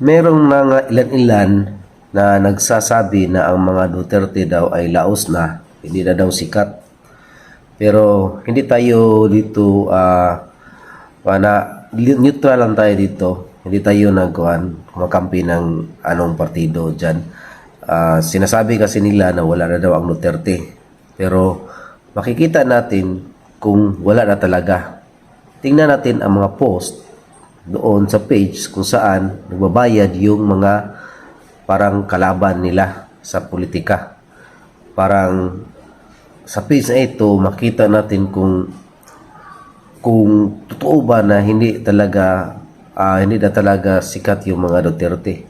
Merong mga ilan-ilan na nagsasabi na ang mga Duterte daw ay laos na, hindi na daw sikat. Pero hindi tayo dito neutral lang tayo dito. Hindi tayo kumakampi ng anong partido diyan. Sinasabi kasi nila na wala na daw ang Duterte. Pero makikita natin kung wala na talaga. Tingnan natin ang mga post doon sa page kung saan nagbabayad yung mga parang kalaban nila sa politika. Parang sa page na ito makita natin kung totoo ba na hindi na talaga sikat yung mga Duterte.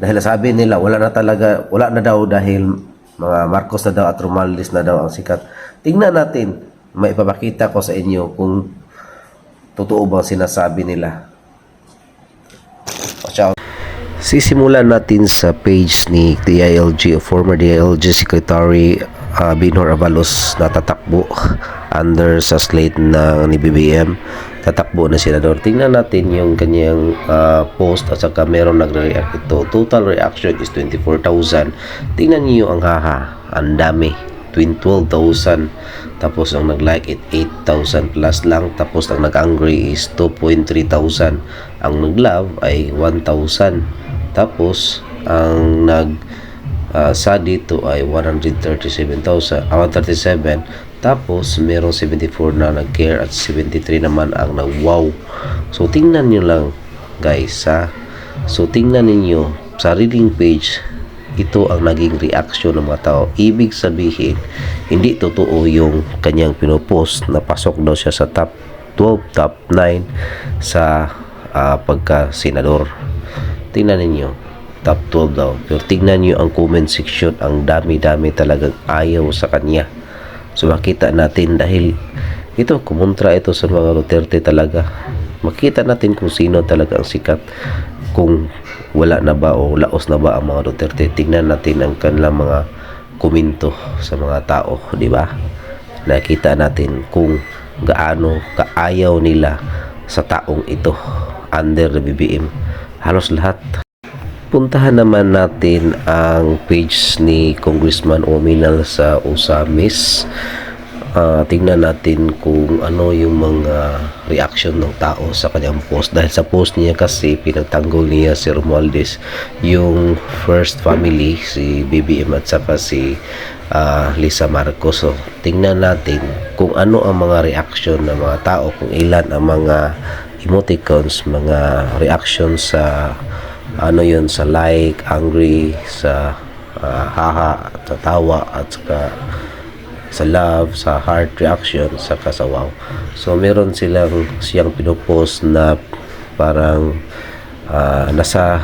Dahil sabi nila wala na daw dahil mga Marcos na daw at Romualdez na daw ang sikat. Tingnan natin, may ipapakita ko sa inyo kung totoo bang sinasabi nila. Sisimulan natin sa page ni DILG o former DILG Secretary Binhor Avalos na tatakbo under sa slate ni BBM. Tatakbo na senador. Tingnan natin yung kanyang post at saka meron nagre-react ito. Total reaction is 24,000. Tingnan niyo ang ang dami. 12,000. Tapos ang nag-like it 8,000 plus lang. Tapos ang nag-angry is 2,300. Ang nag-love ay 1,000. Tapos ang sa dito ay 137,000, 137. Tapos merong 74 na nag-care at 73 naman ang nag-wow. So tingnan niyo lang guys So tingnan niyo sa reading page, ito ang naging reaction ng mga tao. Ibig sabihin, hindi totoo yung kanyang pinopost na pasok daw siya sa top 12, top 9 sa pagka-senador. Tingnan ninyo, top 12 daw. Pero tingnan nyo ang comment section, ang dami-dami talagang ayaw sa kanya. So makita natin dahil ito, kumontra ito sa mga Duterte talaga. Makita natin kung sino talaga ang sikat, kung wala na ba o laos na ba ang mga Duterte. Tingnan natin ang kanilang mga komento sa mga tao, di ba? Nakita natin kung gaano kaayaw nila sa taong ito under the BBM. Halos lahat. Puntahan naman natin ang page ni Congressman Ominal sa Osamis. Tingnan natin kung ano yung mga reaction ng tao sa kanyang post. Dahil sa post niya kasi pinagtanggol niya si Romualdez, yung first family, si BBM at saka si Lisa Marcos. So tingnan natin kung ano ang mga reaction ng mga tao, kung ilan ang mga emoticons, mga reaction sa sa like, angry, sa haha, sa tawa, at saka sa love, sa heart reaction, saka sa wow. So meron siyang pinopost na parang nasa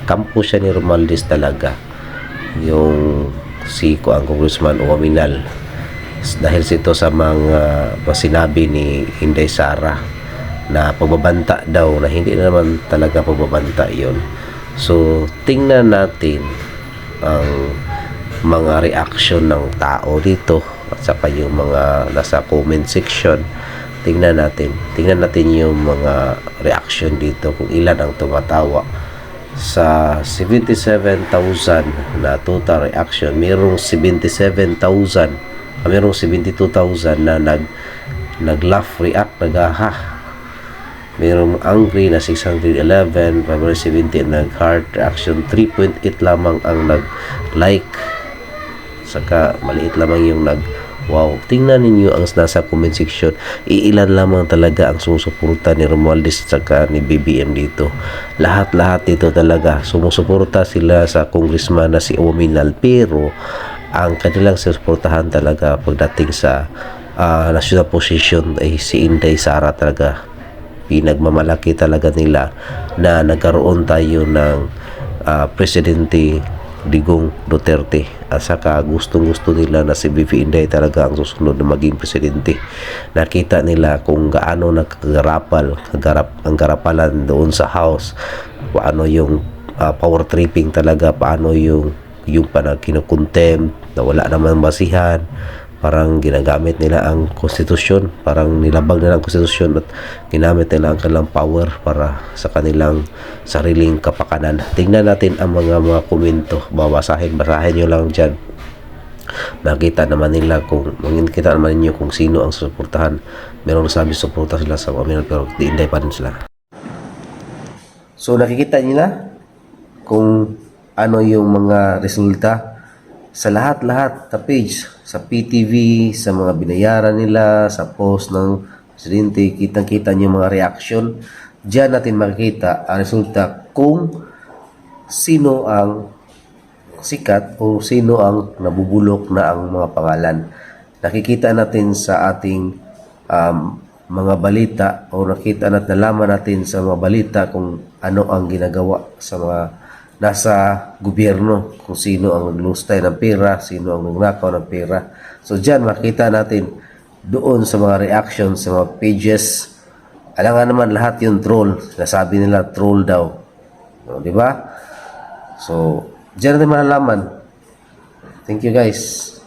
kampo siya ni Romualdez talaga, yung ang Congressman Ominal, dahil ito sa mga sinabi ni Inday Sara na pagbabanta daw, na hindi naman talaga pagbabanta yon. So tingnan natin ang mga reaction ng tao dito at saka yung mga nasa comment section. Tingnan natin yung mga reaction dito, kung ilan ang tumatawa. Sa 77,000 na total reaction, mayroong 72,000 na nag-laugh, react, nag-aha. Mayroong angry na 611, 570 nag-heart reaction, 3.8 lamang ang nag-like, saka maliit lamang yung wow. Tingnan ninyo ang nasa comment section, iilan lamang talaga ang sumusuporta ni Romualdez at saka ni BBM dito. Lahat dito talaga sumusuporta sila sa congressman na si Ominal, pero ang kanilang susuportahan talaga pagdating sa national position ay si Inday Sara talaga. Pinagmamalaki talaga nila na nagkaroon tayo ng Presidente Digong Duterte, at saka gustong-gusto nila na si Vivi Inday talaga ang susunod na maging presidente. Nakita nila kung gaano ang garapalan doon sa house, paano yung power tripping talaga, paano yung kinukontempt na wala naman basihan, parang ginagamit nila ang konstitusyon, parang nilabag nila ang konstitusyon at ginamit nila ang kanilang power para sa kanilang sariling kapakanan. Tingnan natin ang mga komento, basahin nyo lang dyan. Makita naman ninyo kung sino ang susuportahan. Meron sabi suporta sila sa Aminal pero diinday pa rin sila. So nakikita nila kung ano yung mga resulta sa lahat-lahat na page, sa PTV, sa mga binayaran nila, sa post ng presidente, kitang-kita niyo mga reaction. Diyan natin makikita ang resulta kung sino ang sikat o sino ang nabubulok na ang mga pangalan. Nakikita natin sa ating mga balita o nakita natin, nalaman natin sa mga balita kung ano ang ginagawa sa mga nasa gobyerno, kung sino ang naglustay ng pera, sino ang nagnakaw ng pera. So dyan makita natin doon sa mga reactions, sa mga pages. Alam nga naman lahat yung troll. Nasabi nila troll daw. No, di ba? So, dyan natin malalaman. Thank you guys.